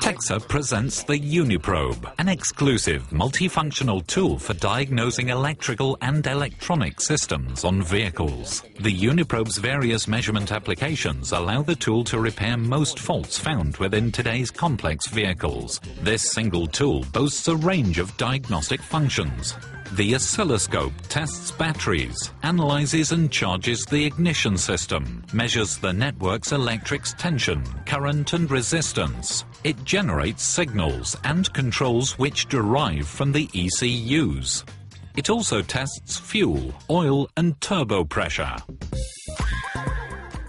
TEXA presents the UniProbe, an exclusive multifunctional tool for diagnosing electrical and electronic systems on vehicles. The UniProbe's various measurement applications allow the tool to repair most faults found within today's complex vehicles. This single tool boasts a range of diagnostic functions. The oscilloscope tests batteries, analyzes and charges the ignition system, measures the network's electrics tension, current and resistance. It generates signals and controls which derive from the ECUs. It also tests fuel, oil and turbo pressure.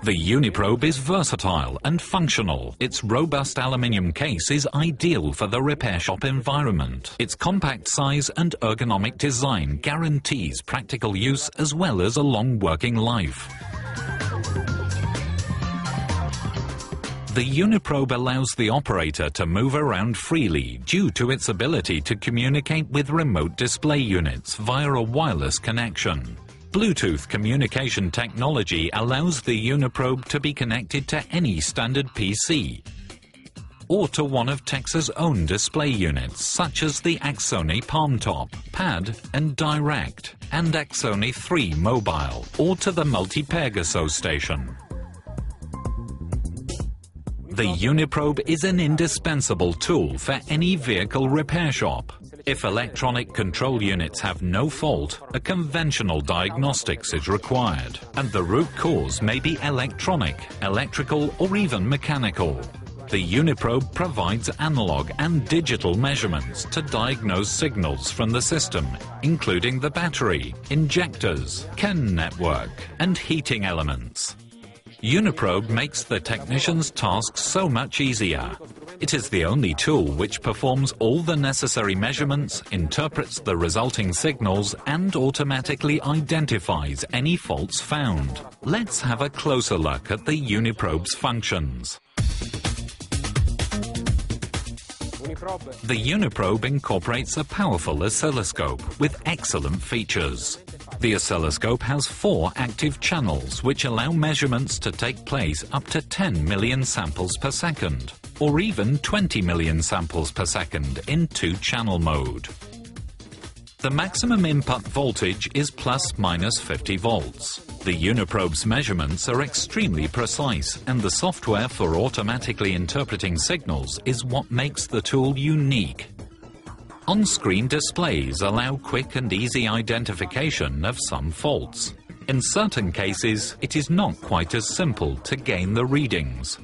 The UniProbe is versatile and functional. Its robust aluminium case is ideal for the repair shop environment. Its compact size and ergonomic design guarantees practical use as well as a long working life. The UniProbe allows the operator to move around freely due to its ability to communicate with remote display units via a wireless connection. Bluetooth communication technology allows the UniProbe to be connected to any standard PC or to one of TEXA's own display units, such as the Axoni PalmTop, Pad and Direct, and Axoni 3 Mobile, or to the Multi-Pegaso station. The UniProbe is an indispensable tool for any vehicle repair shop. If electronic control units have no fault, a conventional diagnostics is required, and the root cause may be electronic, electrical or even mechanical. The UniProbe provides analog and digital measurements to diagnose signals from the system, including the battery, injectors, CAN network, and heating elements. UniProbe makes the technician's task so much easier. It is the only tool which performs all the necessary measurements, interprets the resulting signals, and automatically identifies any faults found. Let's have a closer look at the UniProbe's functions. The UniProbe incorporates a powerful oscilloscope with excellent features. The oscilloscope has 4 active channels which allow measurements to take place up to 10 million samples per second, or even 20 million samples per second in 2-channel mode. The maximum input voltage is plus/minus 50 volts. The UniProbe's measurements are extremely precise, and the software for automatically interpreting signals is what makes the tool unique. On-screen displays allow quick and easy identification of some faults. In certain cases, it is not quite as simple to gain the readings.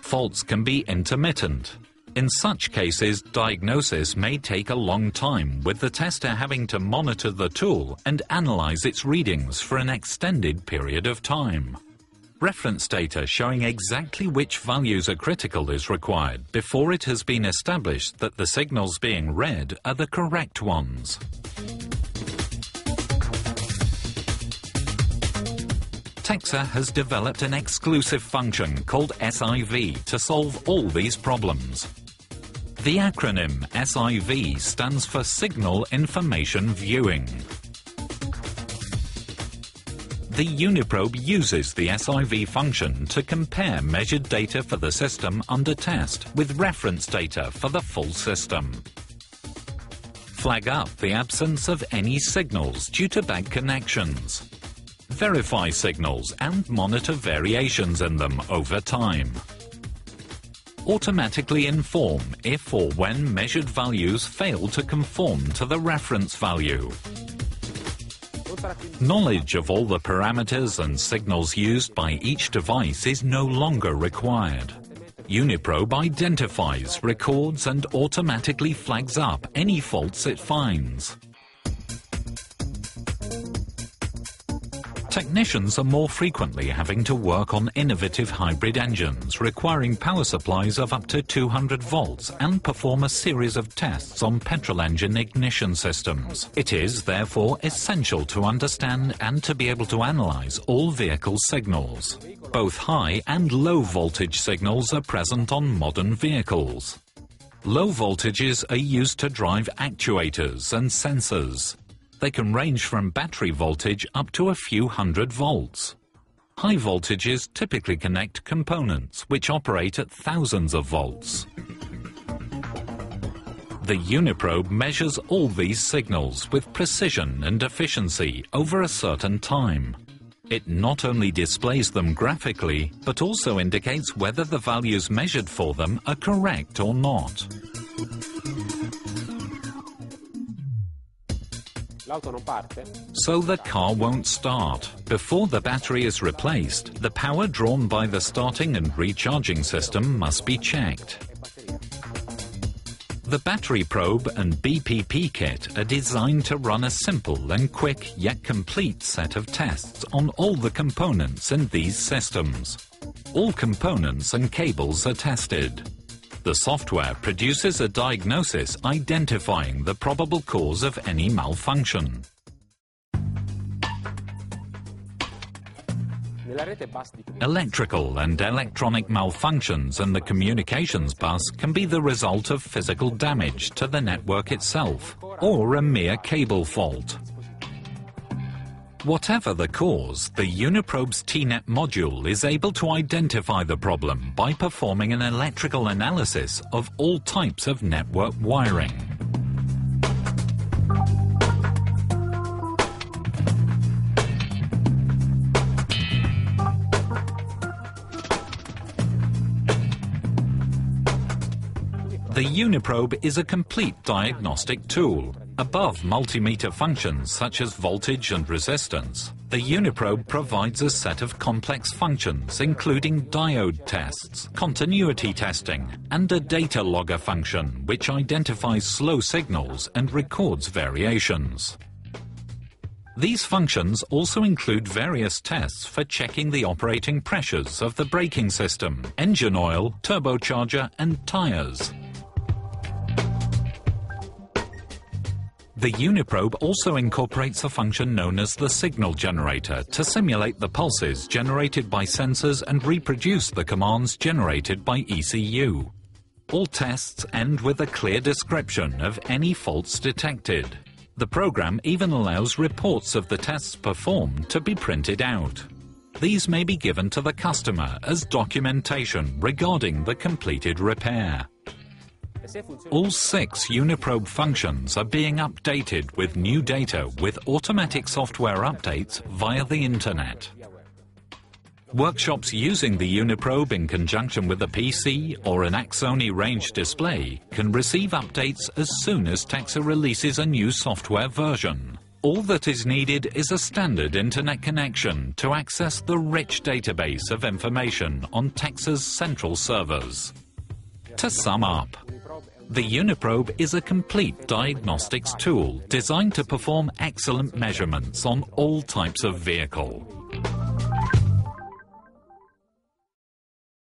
Faults can be intermittent. In such cases, diagnosis may take a long time, with the tester having to monitor the tool and analyze its readings for an extended period of time. Reference data showing exactly which values are critical is required before it has been established that the signals being read are the correct ones. TEXA has developed an exclusive function called SIV to solve all these problems. The acronym SIV stands for Signal Information Viewing. The UniProbe uses the SIV function to compare measured data for the system under test with reference data for the full system. Flag up the absence of any signals due to bad connections. Verify signals and monitor variations in them over time. Automatically inform if or when measured values fail to conform to the reference value. Knowledge of all the parameters and signals used by each device is no longer required. UniProbe identifies, records and automatically flags up any faults it finds. Technicians are more frequently having to work on innovative hybrid engines requiring power supplies of up to 200 volts and perform a series of tests on petrol engine ignition systems. It is, therefore, essential to understand and to be able to analyze all vehicle signals. Both high and low voltage signals are present on modern vehicles. Low voltages are used to drive actuators and sensors. They can range from battery voltage up to a few hundred volts. High voltages typically connect components which operate at thousands of volts. The UniProbe measures all these signals with precision and efficiency over a certain time. It not only displays them graphically, but also indicates whether the values measured for them are correct or not. So the car won't start. Before the battery is replaced, the power drawn by the starting and recharging system must be checked. The battery probe and BPP kit are designed to run a simple and quick yet complete set of tests on all the components in these systems. All components and cables are tested. The software produces a diagnosis identifying the probable cause of any malfunction. Electrical and electronic malfunctions in the communications bus can be the result of physical damage to the network itself or a mere cable fault. Whatever the cause, the UniProbe's TNet module is able to identify the problem by performing an electrical analysis of all types of network wiring. The UniProbe is a complete diagnostic tool. Above multimeter functions such as voltage and resistance, the UniProbe provides a set of complex functions including diode tests, continuity testing, and a data logger function which identifies slow signals and records variations. These functions also include various tests for checking the operating pressures of the braking system, engine oil, turbocharger, and tires. The UniProbe also incorporates a function known as the signal generator to simulate the pulses generated by sensors and reproduce the commands generated by ECU. All tests end with a clear description of any faults detected. The program even allows reports of the tests performed to be printed out. These may be given to the customer as documentation regarding the completed repair. All 6 UniProbe functions are being updated with new data with automatic software updates via the internet. Workshops using the UniProbe in conjunction with a PC or an Axoni range display can receive updates as soon as TEXA releases a new software version. All that is needed is a standard internet connection to access the rich database of information on TEXA's central servers. To sum up, the UniProbe is a complete diagnostics tool designed to perform excellent measurements on all types of vehicle.